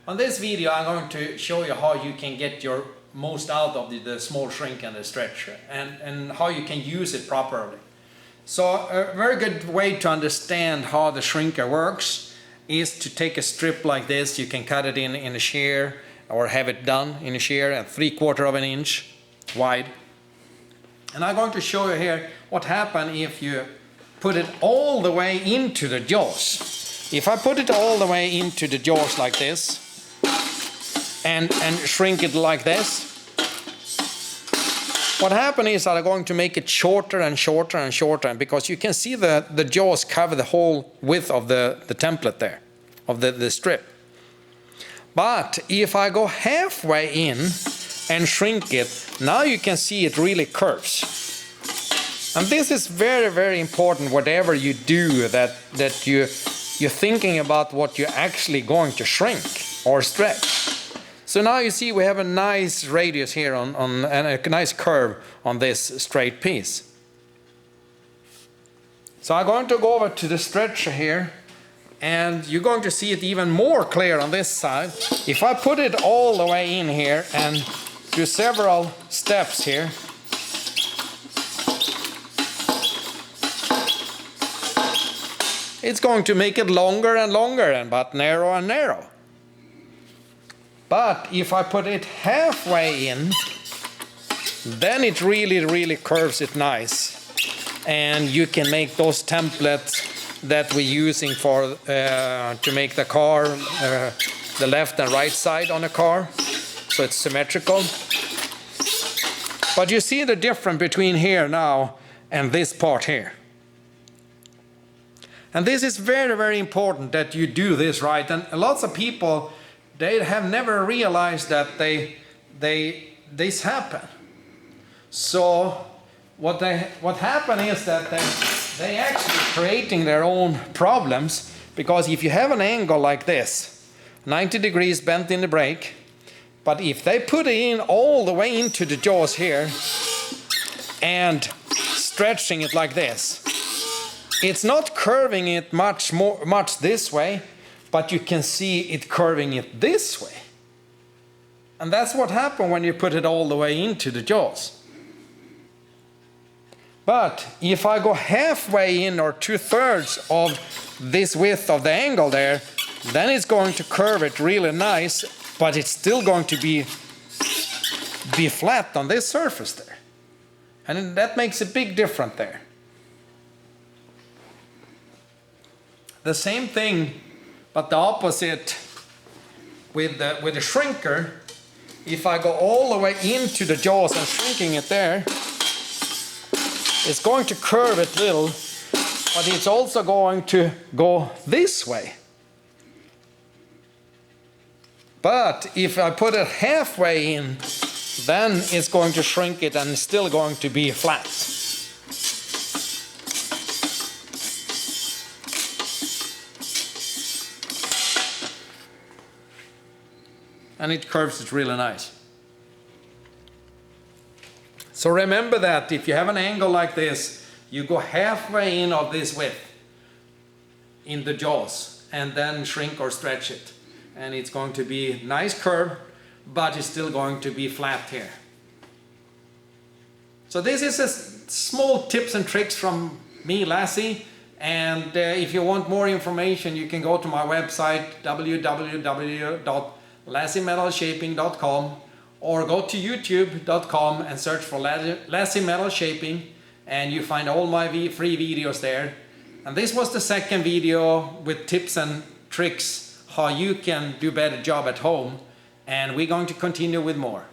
On this video I'm going to show you how you can get your most out of the small shrink and the stretch, and how you can use it properly. So a very good way to understand how the shrinker works is to take a strip like this. You can cut it in a shear or have it done in a shear at 3/4 of an inch wide. And I'm going to show you here what happens if you put it all the way into the jaws. If I put it all the way into the jaws like this and shrink it like this, what happens is that I'm going to make it shorter and shorter and shorter, because you can see the jaws cover the whole width of the template there, of the strip. But if I go halfway in and shrink it, now you can see it really curves. And this is very, very important whatever you do, that you're thinking about what you're actually going to shrink or stretch. So now you see we have a nice radius here and a nice curve on this straight piece. So I'm going to go over to the stretcher here, and you're going to see it even more clear on this side. If I put it all the way in here and do several steps here, it's going to make it longer and longer, but narrow and narrow. But if I put it halfway in, then it really, really curves it nice. And you can make those templates that we're using for to make the car, the left and right side on a car, so it's symmetrical. But you see the difference between here now and this part here. And this is very, very important that you do this right. And lots of people, they have never realized that this happen. So what happen is that they actually creating their own problems, because if you have an angle like this, 90 degrees bent in the brake, but if they put it in all the way into the jaws here and stretching it like this, it's not curving it much this way, but you can see it curving it this way. And that's what happens when you put it all the way into the jaws. But if I go halfway in, or 2/3 of this width of the angle there, then it's going to curve it really nice, but it's still going to be flat on this surface there. And that makes a big difference there. The same thing, but the opposite with the shrinker. If I go all the way into the jaws and shrinking it there, it's going to curve it little, but it's also going to go this way. But if I put it halfway in, then it's going to shrink it and it's still going to be flat. And it curves it really nice. So remember that if you have an angle like this, you go halfway in of this width in the jaws and then shrink or stretch it. And it's going to be nice curve, but it's still going to be flat here. So this is a small tips and tricks from me, Lazze. And if you want more information, you can go to my website, www.lazzemetalshaping.com, or go to youtube.com and search for Lazze Metal Shaping, and you find all my free videos there. And this was the second video with tips and tricks how you can do better job at home, and we're going to continue with more.